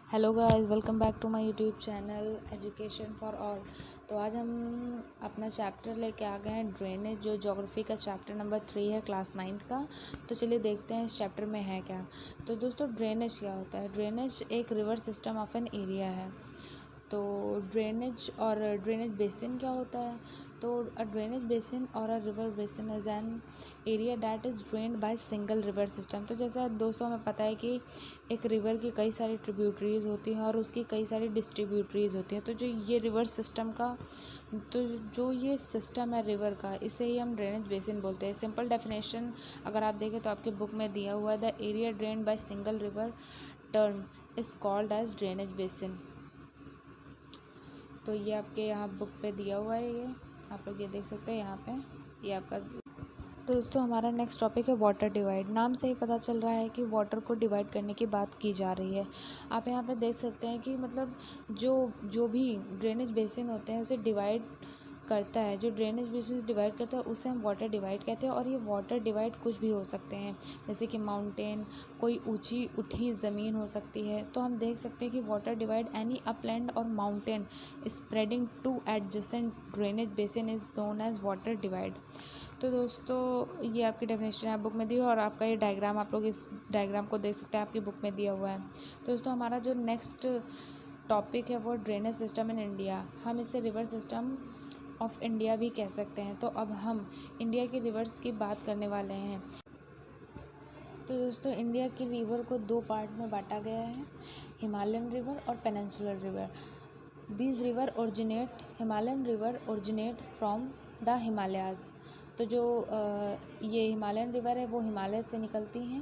Hello guys, welcome back to my YouTube channel education for all. तो आज हम अपना चैप्टर लेके आ गए हैं ड्रेनेज, जो ज्योग्राफी का चैप्टर नंबर 3 है, क्लास 9th का। तो चलिए देखते हैं इस चैप्टर में है क्या। तो दोस्तों, ड्रेनेज क्या होता है? ड्रेनेज एक river system of an area है। तो ड्रेनेज और ड्रेनेज बेसिन क्या होता है? तो अ ड्रेनेज बेसिन और a river basin is an area that is drained by single river system. तो जैसा दोस्तों हमें पता है कि एक रिवर की कई सारी ट्रिब्यूटरीज होती हैं और उसकी कई सारी डिस्ट्रीब्यूटरीज होती हैं। तो जो ये रिवर सिस्टम का तो जो ये सिस्टम है रिवर का, इसे ही हम ड्रेनेज बेसिन बोलते हैं। सिंपल डेफिनेशन अगर आप देखें तो आपके बुक में दिया हुआ है, the area drained by single river term is called as drainage basin. तो ये आपके यहाँ बुक पे दिया हुआ है, ये आप लोग ये देख सकते हैं यहाँ पे, ये आपका। तो दोस्तों, हमारा नेक्स्ट टॉपिक है वाटर डिवाइड। नाम से ही पता चल रहा है कि वाटर को डिवाइड करने की बात की जा रही है। आप यहाँ पे देख सकते हैं कि मतलब जो जो भी ड्रेनेज बेसिन होते हैं उसे डिवाइड करता है, जो ड्रेनेज बेसिन डिवाइड करता है उसे हम वाटर डिवाइड कहते हैं। और ये वाटर डिवाइड कुछ भी हो सकते हैं, जैसे कि माउंटेन, कोई ऊंची उठी ज़मीन हो सकती है। तो हम देख सकते हैं कि वाटर डिवाइड एनी अपलैंड और mountain spreading to adjacent drainage basin is known as water divide. तो दोस्तों, ये आपकी डेफिनेशन है बुक में दी है, और आपका ये डायग्राम, आप लोग इस डायग्राम को देख सकते हैं, आपकी बुक में दिया हुआ है। तो दोस्तों, हमारा जो नेक्स्ट टॉपिक है वो ड्रेनेज सिस्टम इन इंडिया। हम इसे रिवर सिस्टम ऑफ इंडिया भी कह सकते हैं। तो अब हम इंडिया की रिवर्स की बात करने वाले हैं। तो दोस्तों, इंडिया की रिवर को दो पार्ट में बांटा गया है, हिमालयन रिवर और peninsular river. These river originate Himalayan river originate from the Himalayas. तो जो ये हिमालयन रिवर है वो हिमालय से निकलती हैं,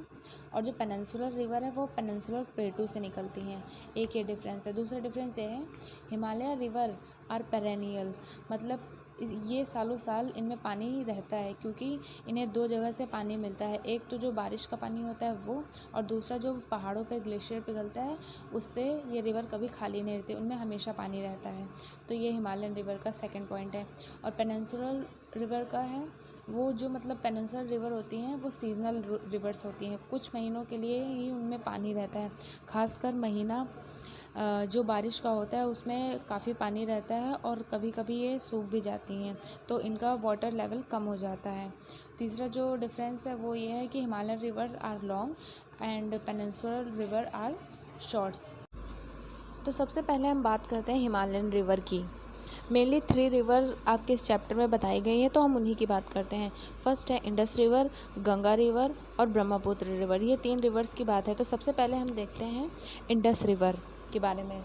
और जो पेनिनसुलर रिवर है वो पेनिनसुलर प्लेटू से निकलती हैं। एक ये डिफरेंस है। दूसरा डिफरेंस ये है, हिमालय रिवर आर पेरेनियल, मतलब ये सालों साल इनमें पानी रहता है, क्योंकि इन्हें दो जगह से पानी मिलता है। एक तो जो बारिश का पानी होता है वो, और दूसरा जो पहाड़ों पे ग्लेशियर पिघलता है, उससे ये रिवर कभी खाली नहीं रहती, उनमें हमेशा पानी रहता है। तो ये हिमालयन रिवर का सेकंड पॉइंट है। और पेनिनसुलर रिवर का है, वो जो मतलब पेनिनसुलर रिवर होती हैं वो सीजनल रिवर्स होती हैं, कुछ महीनों के लिए ही उनमें पानी रहता है। खासकर महीना जो बारिश का होता है उसमें काफ़ी पानी रहता है, और कभी कभी ये सूख भी जाती हैं, तो इनका वाटर लेवल कम हो जाता है। तीसरा जो डिफरेंस है वो ये है कि Himalayan river are long and peninsular river are shorts. तो सबसे पहले हम बात करते हैं हिमालयन रिवर की। मेनली 3 रिवर आपके इस चैप्टर में बताई गई हैं, तो हम उन्हीं की बात करते हैं। फर्स्ट है इंडस रिवर, गंगा रिवर और ब्रह्मपुत्र रिवर। ये 3 रिवर्स की बात है। तो सबसे पहले हम देखते हैं इंडस रिवर के बारे में।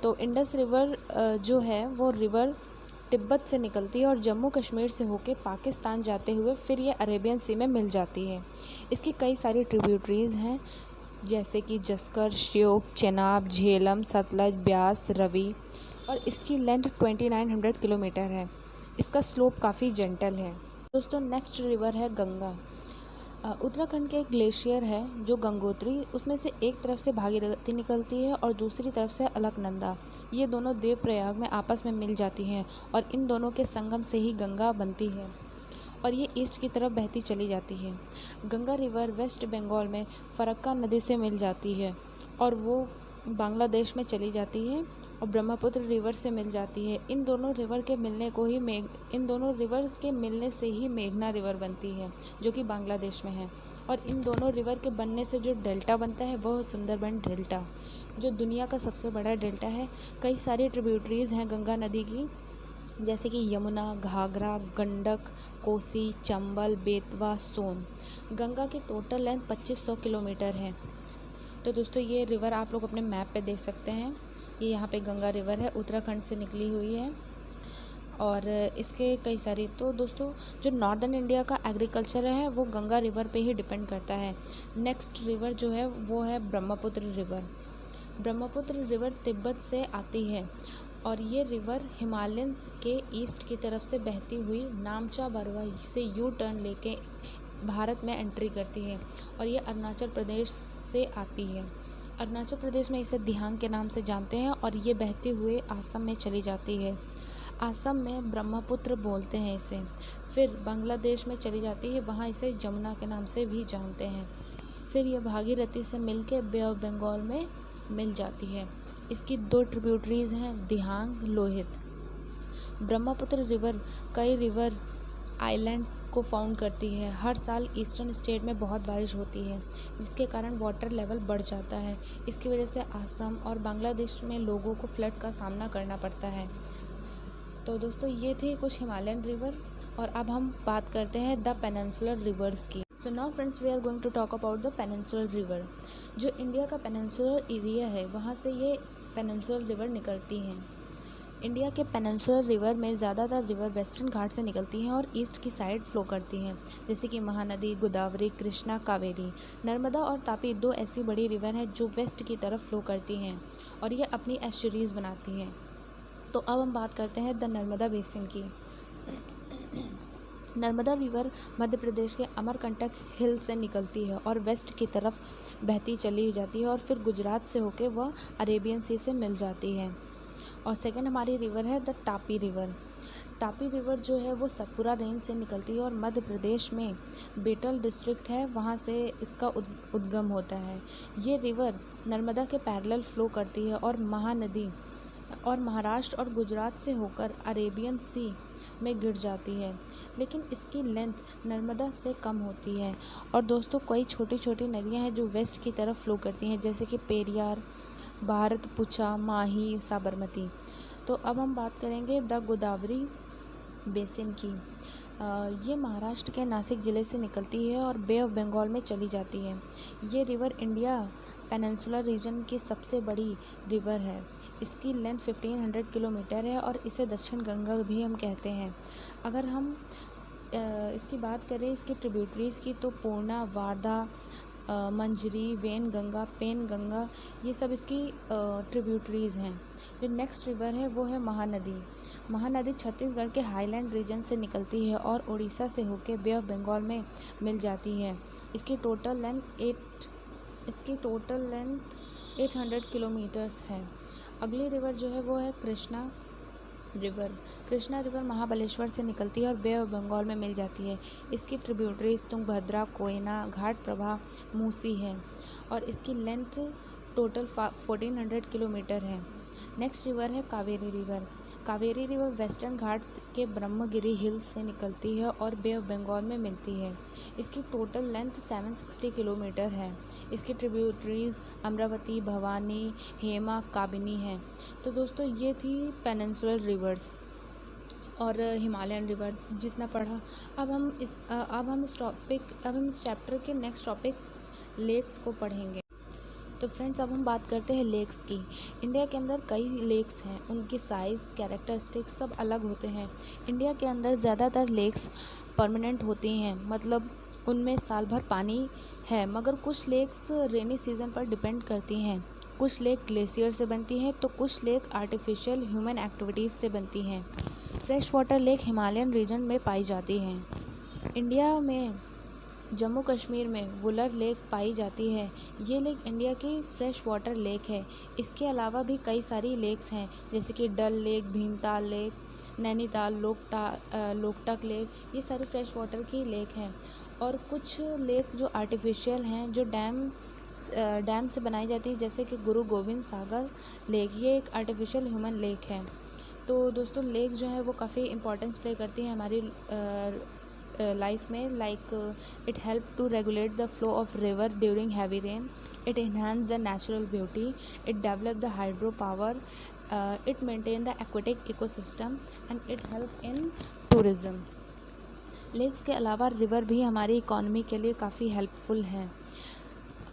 तो इंडस रिवर जो है वो रिवर तिब्बत से निकलती है और जम्मू कश्मीर से होकर पाकिस्तान जाते हुए फिर ये अरेबियन सी में मिल जाती है। इसकी कई सारी ट्रिब्यूटरीज हैं, जैसे कि जस्कर, श्योक, चेनाब, झेलम, सतलज, ब्यास, रवि, और इसकी लेंथ 2900 किलोमीटर है। इसका स्लोप काफ़ी जेंटल है। दोस्तों, नेक्स्ट रिवर है गंगा। उत्तराखंड के एक ग्लेशियर है जो गंगोत्री, उसमें से एक तरफ से भागीरथी निकलती है और दूसरी तरफ से अलकनंदा। ये दोनों देवप्रयाग में आपस में मिल जाती हैं, और इन दोनों के संगम से ही गंगा बनती है, और ये ईस्ट की तरफ बहती चली जाती है। गंगा रिवर वेस्ट बंगाल में फरक्का नदी से मिल जाती है, और वो बांग्लादेश में चली जाती है, और ब्रह्मपुत्र रिवर से मिल जाती है। इन दोनों रिवर के मिलने से ही मेघना रिवर बनती है, जो कि बांग्लादेश में है। और इन दोनों रिवर के बनने से जो डेल्टा बनता है वह सुंदरबन डेल्टा, जो दुनिया का सबसे बड़ा डेल्टा है। कई सारी ट्रिब्यूटरीज हैं गंगा नदी की, जैसे कि यमुना, घाघरा, गंडक, कोसी, चंबल, बेतवा, सोन। गंगा की टोटल लेंथ 2500 किलोमीटर है। तो दोस्तों, ये रिवर आप लोग अपने मैप पे देख सकते हैं। ये यहाँ पे गंगा रिवर है, उत्तराखंड से निकली हुई है, और इसके कई सारी। तो दोस्तों, जो नॉर्दर्न इंडिया का एग्रीकल्चर है वो गंगा रिवर पे ही डिपेंड करता है। नेक्स्ट रिवर जो है वो है ब्रह्मपुत्र रिवर। ब्रह्मपुत्र रिवर तिब्बत से आती है, और ये रिवर हिमालयंस के ईस्ट की तरफ से बहती हुई नामचा बरवा से यू टर्न लेके भारत में एंट्री करती है, और ये अरुणाचल प्रदेश से आती है। अरुणाचल प्रदेश में इसे दिहांग के नाम से जानते हैं, और ये बहते हुए आसम में चली जाती है। आसम में ब्रह्मपुत्र बोलते हैं इसे। फिर बांग्लादेश में चली जाती है, वहाँ इसे जमुना के नाम से भी जानते हैं। फिर ये भागीरथी से मिलके बे ऑफ बंगाल में मिल जाती है। इसकी 2 ट्रिब्यूटरीज हैं, दिहांग, लोहित। ब्रह्मपुत्र रिवर कई रिवर आइलैंड को फाउंड करती है। हर साल ईस्टर्न स्टेट में बहुत बारिश होती है, जिसके कारण वाटर लेवल बढ़ जाता है। इसकी वजह से असम और बांग्लादेश में लोगों को फ्लड का सामना करना पड़ता है। तो दोस्तों ये थे कुछ हिमालयन रिवर, और अब हम बात करते हैं द पेनिनसुलर रिवर्स की। So now friends, we are going to talk about the peninsular river. जो इंडिया का पेनिनसुलर एरिया है, वहाँ से ये पेनिनसुलर रिवर निकलती हैं। इंडिया के पेनिनसुलर रिवर में ज़्यादातर रिवर वेस्टर्न घाट से निकलती हैं और ईस्ट की साइड फ्लो करती हैं, जैसे कि महानदी, गोदावरी, कृष्णा, कावेरी। नर्मदा और तापी 2 ऐसी बड़ी रिवर हैं जो वेस्ट की तरफ फ्लो करती हैं और ये अपनी एस्चुरीज बनाती हैं। तो अब हम बात करते हैं द नर्मदा बेसिन की। नर्मदा रिवर मध्य प्रदेश के अमरकंटक हिल से निकलती है और वेस्ट की तरफ बहती चली जाती है और फिर गुजरात से होकर वह अरेबियन सी से मिल जाती है। और सेकंड हमारी रिवर है the Tapi river. Tapi river जो है वो सतपुरा रेंज से निकलती है और मध्य प्रदेश में बेटल डिस्ट्रिक्ट है, वहाँ से इसका उद्गम होता है। ये रिवर नर्मदा के पैरेलल फ्लो करती है और महानदी और महाराष्ट्र और गुजरात से होकर अरेबियन सी में गिर जाती है, लेकिन इसकी लेंथ नर्मदा से कम होती है। और दोस्तों कई छोटी छोटी नदियाँ हैं जो वेस्ट की तरफ फ्लो करती हैं, जैसे कि पेरियार, भारतपुछा, माही, साबरमती। तो अब हम बात करेंगे द गोदावरी बेसिन की। ये महाराष्ट्र के नासिक ज़िले से निकलती है और बे ऑफ बंगाल में चली जाती है। ये रिवर इंडिया पेनिनसुलर रीजन की सबसे बड़ी रिवर है। इसकी लेंथ 1500 किलोमीटर है और इसे दक्षिण गंगा भी हम कहते हैं। अगर हम इसकी बात करें इसकी ट्रिब्यूटरीज़ की, तो पूर्णा, वारधा, मंजरी, वेन गंगा, पेन गंगा, ये सब इसकी ट्रिब्यूटरीज़ हैं। जो नेक्स्ट रिवर है वो है महानदी। महानदी छत्तीसगढ़ के हाईलैंड रीजन से निकलती है और उड़ीसा से होकर बे ऑफ बंगाल में मिल जाती है। इसकी टोटल लेंथ 800 किलोमीटर्स है। अगली रिवर जो है वो है कृष्णा रिवर। कृष्णा रिवर महाबलेश्वर से निकलती है और बे ऑफ बंगाल में मिल जाती है। इसकी ट्रिब्यूटरीज तुंगभद्रा, कोयना, घाटप्रभा, मूसी है और इसकी लेंथ टोटल 1400 किलोमीटर है। नेक्स्ट रिवर है Kaveri river. Kaveri river western Ghats के ब्रह्मगिरी हिल्स से निकलती है और बे ऑफ बंगाल में मिलती है। इसकी टोटल लेंथ 760 किलोमीटर है। इसकी ट्रिब्यूटरीज अमरावती, भवानी, हेमा, काबिनी हैं। तो दोस्तों ये थी पेनिनसुलर रिवर्स और हिमालयन रिवर जितना पढ़ा। अब हम इस चैप्टर के नेक्स्ट टॉपिक लेक्स को पढ़ेंगे। तो फ्रेंड्स अब हम बात करते हैं लेक्स की। इंडिया के अंदर कई लेक्स हैं, उनकी साइज़, कैरेक्टरिस्टिक्स सब अलग होते हैं। इंडिया के अंदर ज़्यादातर लेक्स परमानेंट होती हैं, मतलब उनमें साल भर पानी है, मगर कुछ लेक्स रेनी सीज़न पर डिपेंड करती हैं। कुछ लेक ग्लेशियर से बनती हैं तो कुछ लेक आर्टिफिशियल ह्यूमन एक्टिविटीज़ से बनती हैं। Fresh water lake Himalayan region में पाई जाती हैं। इंडिया में जम्मू कश्मीर में वुलर लेक पाई जाती है। ये लेक इंडिया की फ्रेश वाटर लेक है। इसके अलावा भी कई सारी लेक्स हैं, जैसे कि Dal lake, Bhimtal lake, Nainital, Loktak lake, ये सारी फ्रेश वाटर की लेक हैं। और कुछ लेक जो आर्टिफिशियल हैं, जो डैम से बनाई जाती है, जैसे कि गुरु गोविंद सागर लेक, ये एक आर्टिफिशियल ह्यूमन लेक है। तो दोस्तों लेक जो है वो काफ़ी इंपॉर्टेंस प्ले करती है हमारी लाइफ में। Like it help to regulate the flow of river during heavy rain, it enhance the natural beauty, it develop the hydro power, it maintain the aquatic ecosystem and it help in tourism. Lakes के अलावा river भी हमारी economy के लिए काफ़ी helpful है।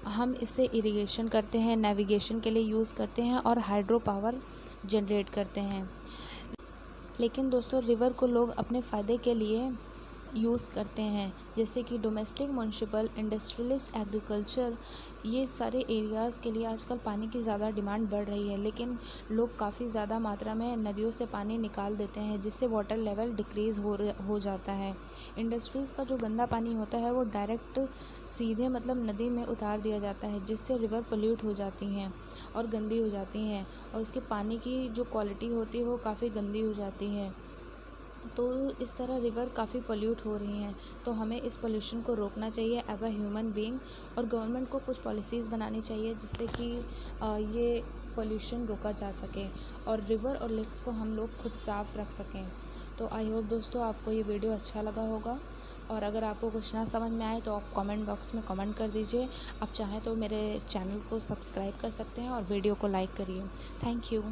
हम इससे इरिगेशन करते हैं, नेविगेशन के लिए यूज़ करते हैं और हाइड्रो पावर जनरेट करते हैं। लेकिन दोस्तों रिवर को लोग अपने फ़ायदे के लिए यूज़ करते हैं, जैसे कि डोमेस्टिक, म्युनिसिपल, इंडस्ट्रियलिस्ट, एग्रीकल्चर, ये सारे एरियाज़ के लिए आजकल पानी की ज़्यादा डिमांड बढ़ रही है। लेकिन लोग काफ़ी ज़्यादा मात्रा में नदियों से पानी निकाल देते हैं, जिससे वाटर लेवल डिक्रीज़ हो जाता है। इंडस्ट्रीज़ का जो गंदा पानी होता है वो डायरेक्ट सीधे मतलब नदी में उतार दिया जाता है, जिससे रिवर पोल्यूट हो जाती हैं और गंदी हो जाती हैं और उसके पानी की जो क्वालिटी होती है वो काफ़ी गंदी हो जाती है। तो इस तरह रिवर काफ़ी पोल्यूट हो रही हैं। तो हमें इस पोल्यूशन को रोकना चाहिए एज अ ह्यूमन बीइंग, और गवर्नमेंट को कुछ पॉलिसीज़ बनानी चाहिए जिससे कि ये पोल्यूशन रोका जा सके और रिवर और लेक्स को हम लोग खुद साफ़ रख सकें। तो आई होप दोस्तों आपको ये वीडियो अच्छा लगा होगा, और अगर आपको कुछ ना समझ में आए तो आप कमेंट बॉक्स में कमेंट कर दीजिए। आप चाहें तो मेरे चैनल को सब्सक्राइब कर सकते हैं और वीडियो को लाइक करिए। Thank you.